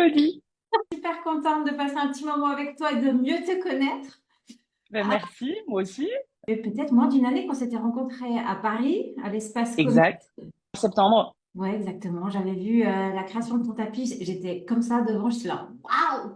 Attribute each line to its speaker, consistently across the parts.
Speaker 1: Elodie.
Speaker 2: Super contente de passer un petit moment avec toi et de mieux te connaître.
Speaker 1: Ben, merci, moi aussi.
Speaker 2: Et peut-être moins d'une année qu'on s'était rencontrés à Paris, à l'espace commun.
Speaker 1: Exact. En septembre.
Speaker 2: Ouais, exactement. J'avais vu la création de ton tapis. J'étais comme ça devant, j'étais là, waouh!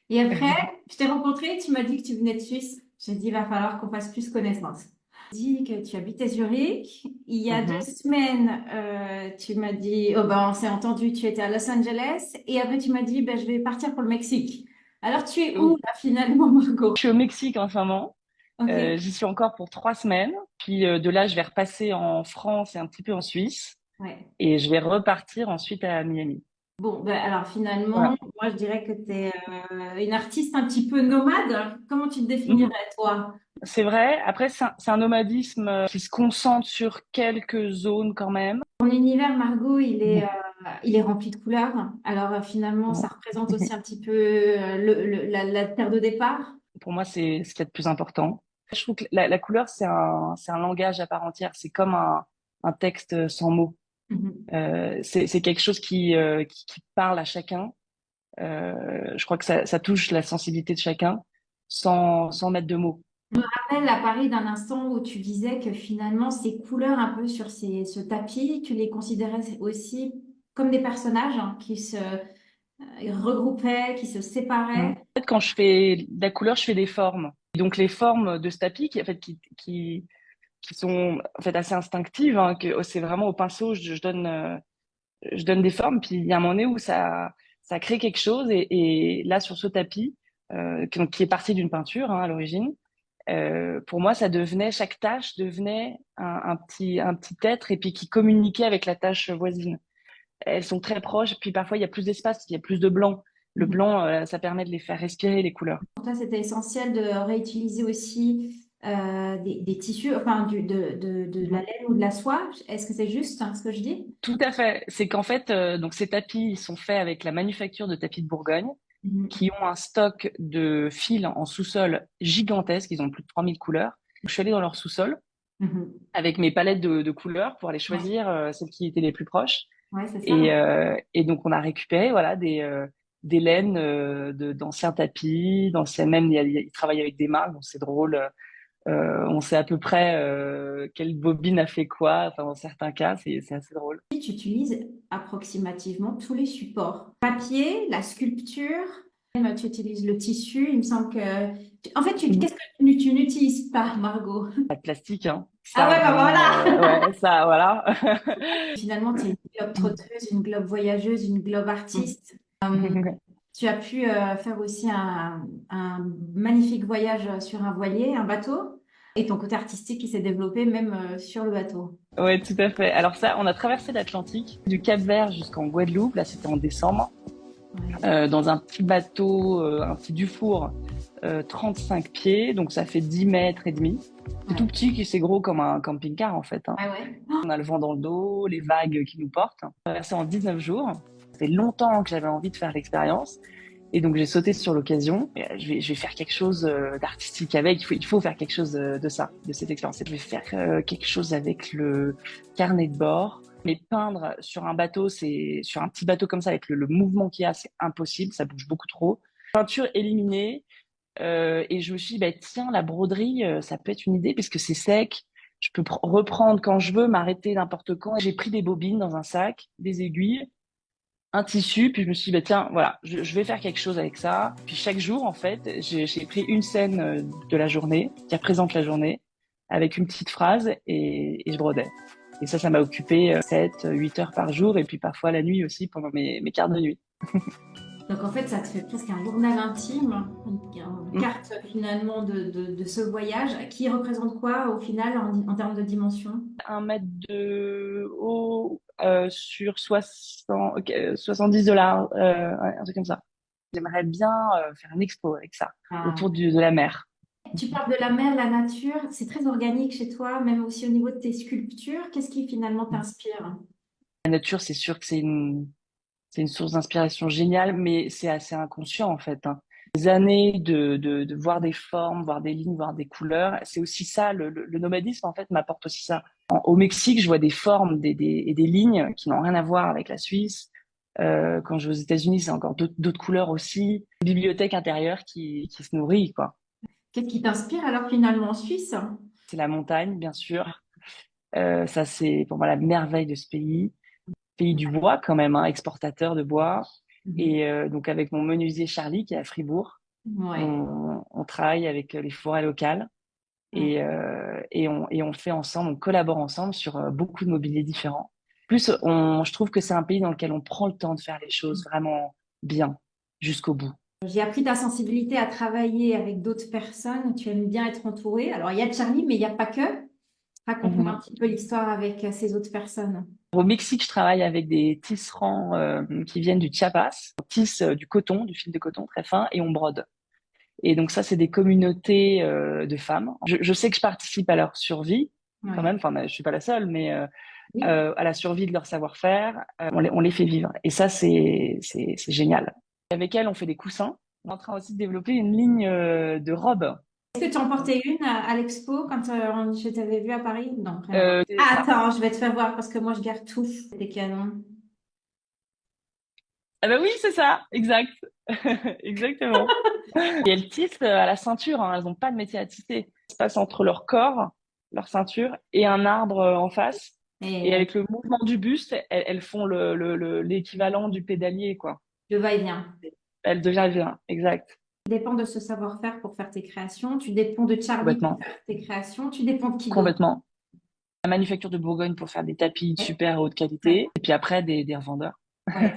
Speaker 2: Et après, je t'ai rencontré, tu m'as dit que tu venais de Suisse. J'ai dit, il va falloir qu'on fasse plus connaissance. Tu dis que tu habites à Zurich. Il y a deux
Speaker 1: Mhm.
Speaker 2: semaines, tu m'as dit, oh ben, on s'est entendu, tu étais à Los Angeles. Et après, tu m'as dit, ben, je vais partir pour le Mexique. Alors, tu es où,
Speaker 1: Oui.
Speaker 2: là, finalement, Margot?
Speaker 1: Je suis au Mexique en ce moment.
Speaker 2: Ok.
Speaker 1: J'y suis encore pour 3 semaines. Puis de là, je vais repasser en France et un petit peu en Suisse.
Speaker 2: Ouais.
Speaker 1: Et je vais repartir ensuite à Miami.
Speaker 2: Bon, ben, alors finalement,
Speaker 1: Voilà.
Speaker 2: moi, je dirais que tu es une artiste un petit peu nomade. Comment tu te définirais,
Speaker 1: Mhm.
Speaker 2: toi?
Speaker 1: C'est vrai. Après, c'est un nomadisme qui se concentre sur quelques zones quand même.
Speaker 2: Mon univers, Margot,
Speaker 1: Mhm.
Speaker 2: il est rempli de couleurs. Alors finalement, ça représente aussi un petit peu la terre de départ.
Speaker 1: Pour moi, c'est ce qu'il y a de plus important. Je trouve que la couleur, c'est un langage à part entière. C'est comme un texte sans mots.
Speaker 2: Mhm.
Speaker 1: C'est quelque chose qui parle à chacun. Je crois que ça touche la sensibilité de chacun sans mettre de mots.
Speaker 2: Je me rappelle à Paris d'un instant où tu disais que finalement, ces couleurs un peu sur ce tapis, tu les considérais aussi comme des personnages hein, qui se regroupaient, qui se
Speaker 1: Mm. En
Speaker 2: séparaient.
Speaker 1: fait, quand je fais de la couleur, je fais des formes. Et donc les formes de ce tapis, en fait, qui sont en fait assez instinctives, hein, que c'est vraiment au pinceau, je donne des formes. Puis il y a un moment donné où ça crée quelque chose. Et là, sur ce tapis, qui est parti d'une peinture hein, à l'origine, pour moi, chaque tâche devenait un petit être et puis qui communiquait avec la tâche voisine. Elles sont très proches, puis parfois il y a plus d'espace, il y a plus de blanc. Le blanc, ça permet de les faire respirer, les couleurs.
Speaker 2: Pour toi, c'était essentiel de réutiliser aussi des tissus, enfin de la
Speaker 1: Mhm.
Speaker 2: laine ou de la soie. Est-ce que c'est juste hein, ce que je dis?
Speaker 1: Tout à fait. C'est qu'en fait, donc ces tapis, ils sont faits avec la manufacture de tapis de Bourgogne,
Speaker 2: Mhm.
Speaker 1: qui ont un stock de fils en sous-sol gigantesque. Ils ont plus de 3000 couleurs. Je suis allée dans leur sous-sol
Speaker 2: Mhm.
Speaker 1: avec mes palettes de couleurs pour aller
Speaker 2: Ouais,
Speaker 1: choisir celles qui étaient les plus proches.
Speaker 2: ouais, c'est ça.
Speaker 1: Et donc, on a récupéré voilà, des laines d'anciens tapis, d'anciennes même, ils travaillent avec des marques, donc c'est drôle. On sait à peu près quelle bobine a fait quoi. Enfin, dans certains cas, c'est assez drôle.
Speaker 2: Tu utilises approximativement tous les supports. Papier, la sculpture, même tu utilises le tissu. Il me semble que... En fait,
Speaker 1: Mhm.
Speaker 2: qu'est-ce que tu n'utilises pas, Margot?
Speaker 1: Pas de plastique, hein.
Speaker 2: Ah
Speaker 1: Ça,
Speaker 2: ouais, bah
Speaker 1: vraiment,
Speaker 2: voilà!
Speaker 1: ouais, ça, voilà.
Speaker 2: Finalement, tu es une globe trotteuse, une globe voyageuse, une globe artiste. Tu as pu faire aussi un magnifique voyage sur un voilier, un bateau, et ton côté artistique qui s'est développé même sur le bateau.
Speaker 1: Ouais, tout à fait. Alors ça, on a traversé l'Atlantique du Cap-Vert jusqu'en Guadeloupe. Là, c'était en décembre.
Speaker 2: Ouais,
Speaker 1: Dans un petit bateau, un petit Dufour, 35 pieds, donc ça fait 10 mètres et demi. C'est tout
Speaker 2: ouais,
Speaker 1: petit, c'est gros comme un camping-car en fait. Hein.
Speaker 2: ouais, ouais.
Speaker 1: On a le vent dans le dos, les vagues qui nous portent. On a traversé en 19 jours. Ça fait longtemps que j'avais envie de faire l'expérience. Et donc j'ai sauté sur l'occasion. Et, je vais faire quelque chose d'artistique avec. Il faut faire quelque chose de ça, de cette expérience. Je vais faire quelque chose avec le carnet de bord. Mais peindre sur un bateau, c'est sur un petit bateau comme ça avec le mouvement qu'il y a, c'est impossible. Ça bouge beaucoup trop. Peinture éliminée. Et je me suis dit, bah, tiens, la broderie, ça peut être une idée puisque c'est sec. Je peux reprendre quand je veux, m'arrêter n'importe quand. J'ai pris des bobines dans un sac, des aiguilles, un tissu, puis je me suis dit, bah, tiens, voilà, je vais faire quelque chose avec ça. Puis chaque jour, en fait, j'ai pris une scène de la journée, qui représente la journée, avec une petite phrase, et je brodais. Et ça m'a occupé 7, 8 heures par jour, et puis parfois la nuit aussi, pendant mes quarts de nuit.
Speaker 2: Donc en fait, ça te fait presque un journal intime, une
Speaker 1: Mm.
Speaker 2: carte finalement de ce voyage qui représente quoi au final en termes de dimension?
Speaker 1: 1 mètre de haut sur 60, ok, $70, ouais, un truc comme ça. J'aimerais bien faire une expo avec ça, autour de la mer.
Speaker 2: Tu parles de la mer, la nature, c'est très organique chez toi, même aussi au niveau de tes sculptures. Qu'est-ce qui finalement t'inspire?
Speaker 1: La nature, c'est sûr que c'est une source d'inspiration géniale, mais c'est assez inconscient en fait. Hein. Des années de voir des formes, voir des lignes, voir des couleurs, c'est aussi ça, le nomadisme en fait m'apporte aussi ça. Au Mexique, je vois des formes et des lignes qui n'ont rien à voir avec la Suisse. Quand je vais aux États-Unis, c'est encore d'autres couleurs aussi. Une bibliothèque intérieure qui se nourrit, quoi.
Speaker 2: Qu'est-ce qui t'inspire alors finalement en Suisse?
Speaker 1: C'est la montagne, bien sûr. Ça, c'est pour moi la merveille de ce pays. Pays du bois quand même, hein, exportateur de bois.
Speaker 2: Mhm.
Speaker 1: Et donc avec mon menuisier Charlie qui est à Fribourg,
Speaker 2: Ouais.
Speaker 1: on travaille avec les forêts locales
Speaker 2: Ouais.
Speaker 1: et on fait ensemble, on collabore ensemble sur beaucoup de mobiliers différents. Plus, je trouve que c'est un pays dans lequel on prend le temps de faire les choses vraiment bien jusqu'au bout.
Speaker 2: J'ai appris ta sensibilité à travailler avec d'autres personnes. Tu aimes bien être entourée. Alors, il y a Charlie, mais il n'y a pas que. Raconte-moi un
Speaker 1: Mhm.
Speaker 2: petit peu l'histoire avec ces autres personnes.
Speaker 1: Au Mexique, je travaille avec des tisserands qui viennent du Chiapas. On tisse du coton, du fil de coton très fin, et on brode. Et donc ça, c'est des communautés de femmes. Je sais que je participe à leur survie, quand
Speaker 2: Ouais.
Speaker 1: même. Enfin, je suis pas la seule, mais
Speaker 2: Oui.
Speaker 1: à la survie de leur savoir-faire. On les fait vivre. Et ça, c'est génial. Avec elles, on fait des coussins. On est en train aussi de développer une ligne de robes.
Speaker 2: Est-ce que tu en portais une à l'expo quand je t'avais vu à Paris? Non, rien à voir.
Speaker 1: C'est
Speaker 2: Ah,
Speaker 1: ça.
Speaker 2: attends, je vais te faire voir parce que moi, je garde tout. Des canons.
Speaker 1: Ah ben oui, c'est ça, exact. Exactement. Et elles tissent à la ceinture, hein. Elles n'ont pas de métier à tisser. Ça se passe entre leur corps, leur ceinture, et un arbre en face. Et
Speaker 2: Et
Speaker 1: avec le mouvement du buste, elles font l'équivalent du pédalier, quoi.
Speaker 2: le va-et-vient.
Speaker 1: Elles deviennent bien, exact.
Speaker 2: Tu dépends de ce savoir-faire pour faire tes créations. Tu dépends de Charlie pour
Speaker 1: Complètement,
Speaker 2: faire tes créations. Tu dépends de qui d'autre?
Speaker 1: complètement. La manufacture de Bourgogne pour faire des tapis de
Speaker 2: Ouais,
Speaker 1: super haute
Speaker 2: ouais,
Speaker 1: qualité. Et puis après, des revendeurs.
Speaker 2: ouais.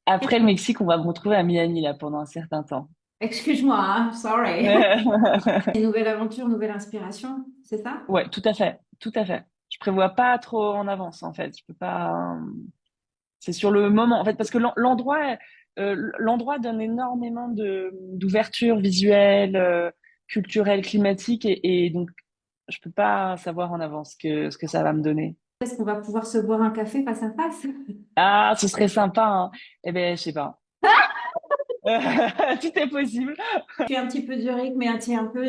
Speaker 1: Après le Mexique, on va me retrouver à Miami, là, pendant un certain temps.
Speaker 2: Excuse-moi, hein, sorry.
Speaker 1: Ouais,
Speaker 2: Nouvelle aventure, nouvelle inspiration, c'est ça?
Speaker 1: tout à fait, tout à fait. Je prévois pas trop en avance, en fait. Je peux pas. C'est sur le moment, en fait, parce que l'endroit donne énormément d'ouverture visuelle, culturelle, climatique, et donc je peux pas savoir en avance ce que ça va me donner.
Speaker 2: Est-ce qu'on va pouvoir se boire un café face à face?
Speaker 1: Ah, ce serait sympa, hein. Eh ben, je sais pas. Tout est possible.
Speaker 2: Tu es un petit peu Zurich, mais tu es un peu,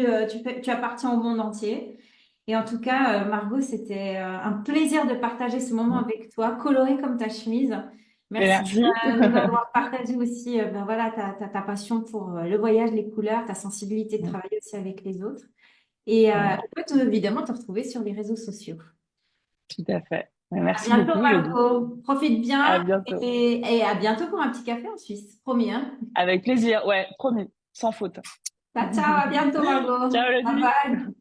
Speaker 2: tu appartiens au monde entier. Et en tout cas, Margot, c'était un plaisir de partager ce moment avec toi, coloré comme ta chemise. Merci
Speaker 1: Merci.
Speaker 2: de nous avoir partagé aussi ben voilà, ta passion pour le voyage, les couleurs, ta sensibilité de travailler aussi avec les autres. Et on peut évidemment te retrouver sur les réseaux sociaux.
Speaker 1: Tout à fait.
Speaker 2: À
Speaker 1: Merci
Speaker 2: bientôt,
Speaker 1: beaucoup, Elodie.
Speaker 2: Margot. Profite
Speaker 1: À
Speaker 2: bien
Speaker 1: bientôt.
Speaker 2: et à bientôt pour un petit café en Suisse. Promis, hein?
Speaker 1: Avec plaisir. Ouais, promis. Sans faute.
Speaker 2: Ciao, ciao, à bientôt, Margot.
Speaker 1: Ciao,
Speaker 2: Bye
Speaker 1: Elodie.
Speaker 2: bye.